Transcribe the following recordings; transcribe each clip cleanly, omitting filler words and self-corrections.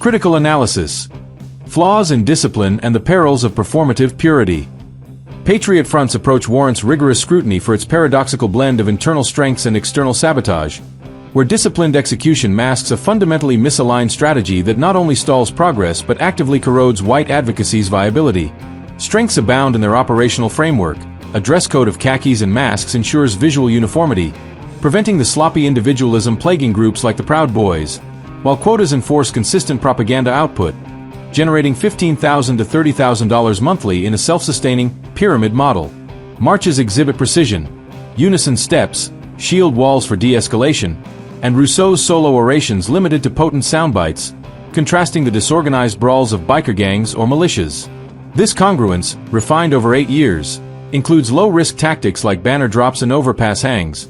Critical analysis. Flaws in discipline and the perils of performative purity. Patriot Front's approach warrants rigorous scrutiny for its paradoxical blend of internal strengths and external sabotage, where disciplined execution masks a fundamentally misaligned strategy that not only stalls progress but actively corrodes white advocacy's viability. Strengths abound in their operational framework. A dress code of khakis and masks ensures visual uniformity, preventing the sloppy individualism plaguing groups like the Proud Boys, while quotas enforce consistent propaganda output, generating $15,000 to $30,000 monthly in a self-sustaining pyramid model. Marches exhibit precision, unison steps, shield walls for de-escalation, and Rousseau's solo orations limited to potent soundbites, contrasting the disorganized brawls of biker gangs or militias. This congruence, refined over 8 years, includes low-risk tactics like banner drops and overpass hangs.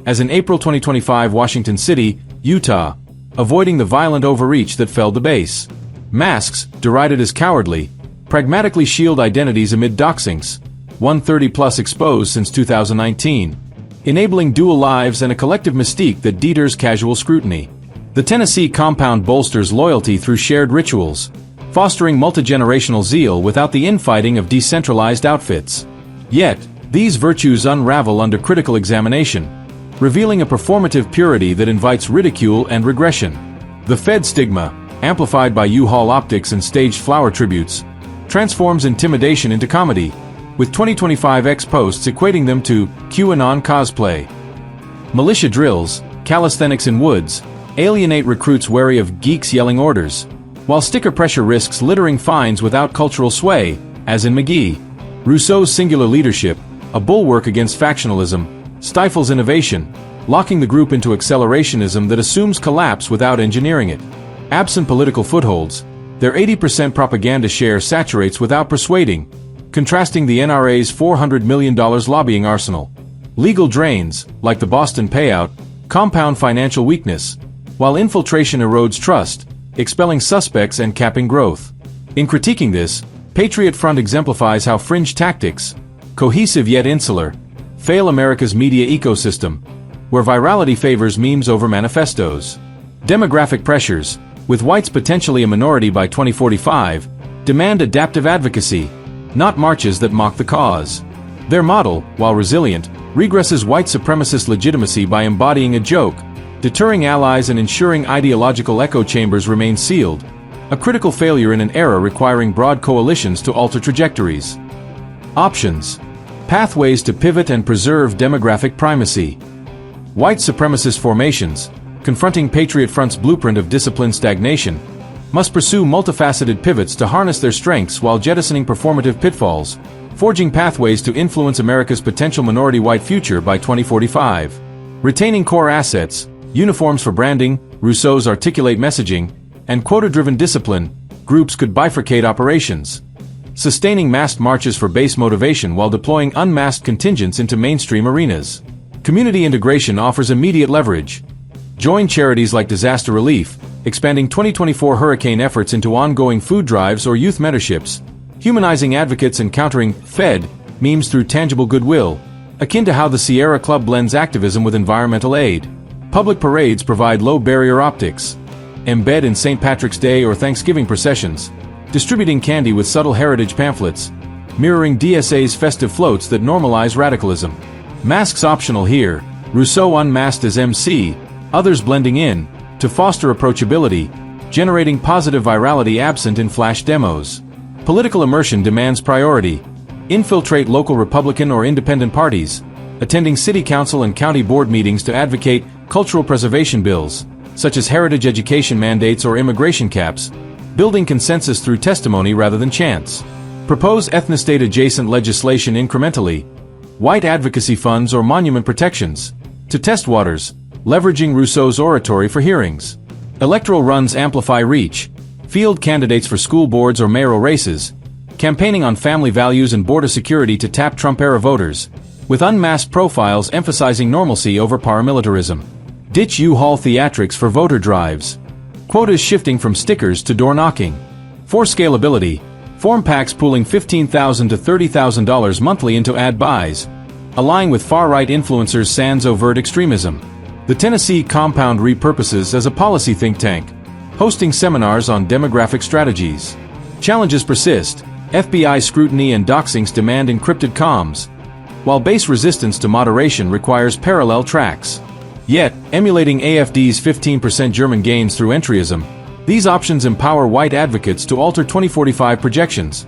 As in April 2025 Washington City, Utah, avoiding the violent overreach that felled the base. Masks, derided as cowardly, pragmatically shield identities amid doxings, 130+ exposed since 2019. Enabling dual lives and a collective mystique that deters casual scrutiny. The Tennessee compound bolsters loyalty through shared rituals, fostering multi-generational zeal without the infighting of decentralized outfits. Yet, these virtues unravel under critical examination, revealing a performative purity that invites ridicule and regression. The Fed stigma, amplified by U-Haul optics and staged flower tributes, transforms intimidation into comedy, with 2025 ex-posts equating them to QAnon cosplay. Militia drills, calisthenics in woods, alienate recruits wary of geeks yelling orders, while sticker pressure risks littering fines without cultural sway, as in McGee. Rousseau's singular leadership, a bulwark against factionalism, stifles innovation, locking the group into accelerationism that assumes collapse without engineering it. Absent political footholds, their 80% propaganda share saturates without persuading, contrasting the NRA's $400 million lobbying arsenal. Legal drains, like the Boston payout, compound financial weakness, while infiltration erodes trust, expelling suspects and capping growth. In critiquing this, Patriot Front exemplifies how fringe tactics, cohesive yet insular, fail America's media ecosystem, where virality favors memes over manifestos. Demographic pressures, with whites potentially a minority by 2045, demand adaptive advocacy, not marches that mock the cause. Their model, while resilient, regresses white supremacist legitimacy by embodying a joke, deterring allies and ensuring ideological echo chambers remain sealed, a critical failure in an era requiring broad coalitions to alter trajectories. Options. Pathways to pivot and preserve demographic primacy. White supremacist formations, confronting Patriot Front's blueprint of disciplined stagnation, must pursue multifaceted pivots to harness their strengths while jettisoning performative pitfalls, forging pathways to influence America's potential minority white future by 2045. Retaining core assets, uniforms for branding, Rousseau's articulate messaging, and quota-driven discipline, groups could bifurcate operations. Sustaining masked marches for base motivation while deploying unmasked contingents into mainstream arenas. Community integration offers immediate leverage. Join charities like Disaster Relief, expanding 2024 hurricane efforts into ongoing food drives or youth mentorships, humanizing advocates and countering Fed memes through tangible goodwill, akin to how the Sierra Club blends activism with environmental aid. Public parades provide low-barrier optics. Embed in St. Patrick's Day or Thanksgiving processions, distributing candy with subtle heritage pamphlets, mirroring DSA's festive floats that normalize radicalism. Masks optional here, Rousseau unmasked as MC, others blending in, to foster approachability, generating positive virality absent in flash demos. Political immersion demands priority. Infiltrate local Republican or independent parties, attending city council and county board meetings to advocate cultural preservation bills, such as heritage education mandates or immigration caps, building consensus through testimony rather than chance. Propose ethnostate-adjacent legislation incrementally, white advocacy funds or monument protections, to test waters, leveraging Rousseau's oratory for hearings. Electoral runs amplify reach, field candidates for school boards or mayoral races, campaigning on family values and border security to tap Trump-era voters, with unmasked profiles emphasizing normalcy over paramilitarism. Ditch U-Haul theatrics for voter drives. Quotas shifting from stickers to door-knocking. For scalability, form packs pooling $15,000 to $30,000 monthly into ad buys, align with far-right influencers sans overt extremism. The Tennessee compound repurposes as a policy think tank, hosting seminars on demographic strategies. Challenges persist. FBI scrutiny and doxings demand encrypted comms, while base resistance to moderation requires parallel tracks. Yet, emulating AfD's 15% German gains through entryism, these options empower white advocates to alter 2045 projections,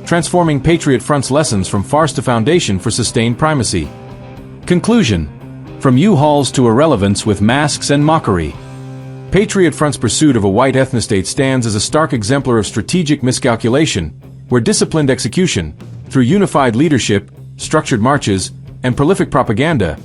transforming Patriot Front's lessons from farce to foundation for sustained primacy. Conclusion: from U-Hauls to irrelevance with masks and mockery. Patriot Front's pursuit of a white ethnostate stands as a stark exemplar of strategic miscalculation, where disciplined execution, through unified leadership, structured marches, and prolific propaganda,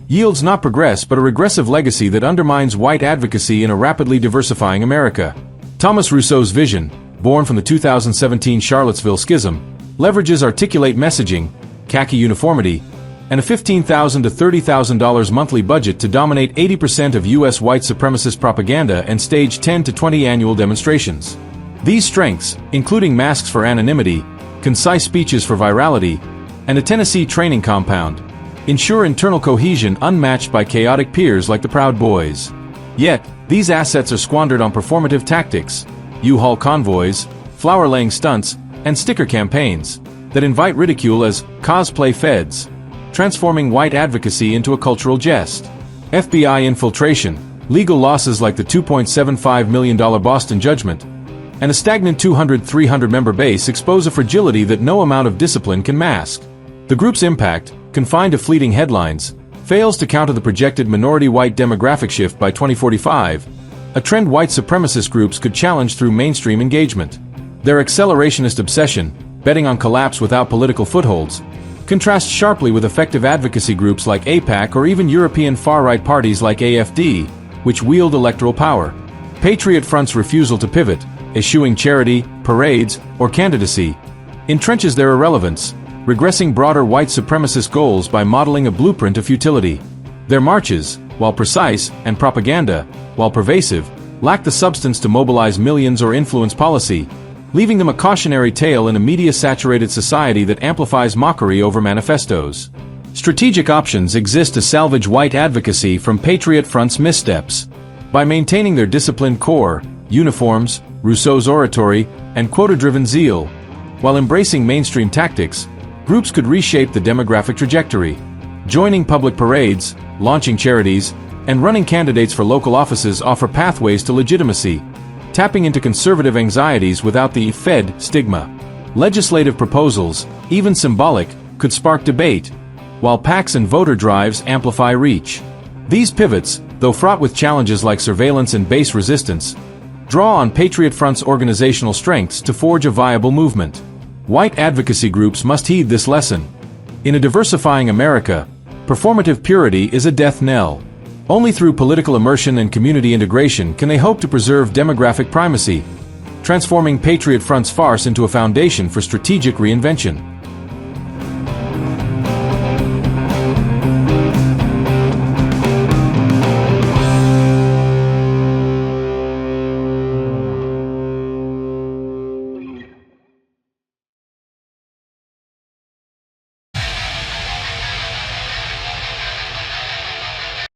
yields not progress but a regressive legacy that undermines white advocacy in a rapidly diversifying America. Thomas Rousseau's vision, born from the 2017 Charlottesville schism, leverages articulate messaging, khaki uniformity, and a $15,000 to $30,000 monthly budget to dominate 80% of U.S. white supremacist propaganda and stage 10 to 20 annual demonstrations. These strengths, including masks for anonymity, concise speeches for virality, and a Tennessee training compound, ensure internal cohesion unmatched by chaotic peers like the Proud Boys. Yet, these assets are squandered on performative tactics, U-Haul convoys, flower-laying stunts, and sticker campaigns that invite ridicule as cosplay feds, transforming white advocacy into a cultural jest. FBI infiltration, legal losses like the $2.75 million Boston judgment, and a stagnant 200-300 member base expose a fragility that no amount of discipline can mask. The group's impact, confined to fleeting headlines, fails to counter the projected minority white demographic shift by 2045, a trend white supremacist groups could challenge through mainstream engagement. Their accelerationist obsession, betting on collapse without political footholds, contrasts sharply with effective advocacy groups like AIPAC or even European far-right parties like AfD, which wield electoral power. Patriot Front's refusal to pivot, eschewing charity, parades, or candidacy, entrenches their irrelevance, regressing broader white supremacist goals by modeling a blueprint of futility. Their marches, while precise, and propaganda, while pervasive, lack the substance to mobilize millions or influence policy, leaving them a cautionary tale in a media-saturated society that amplifies mockery over manifestos. Strategic options exist to salvage white advocacy from Patriot Front's missteps. By maintaining their disciplined core, uniforms, Rousseau's oratory, and quota-driven zeal, while embracing mainstream tactics, groups could reshape the demographic trajectory. Joining public parades, launching charities, and running candidates for local offices offer pathways to legitimacy, tapping into conservative anxieties without the Fed stigma. Legislative proposals, even symbolic, could spark debate, while PACs and voter drives amplify reach. These pivots, though fraught with challenges like surveillance and base resistance, draw on Patriot Front's organizational strengths to forge a viable movement. White advocacy groups must heed this lesson. In a diversifying America, performative purity is a death knell. Only through political immersion and community integration can they hope to preserve demographic primacy, transforming Patriot Front's farce into a foundation for strategic reinvention.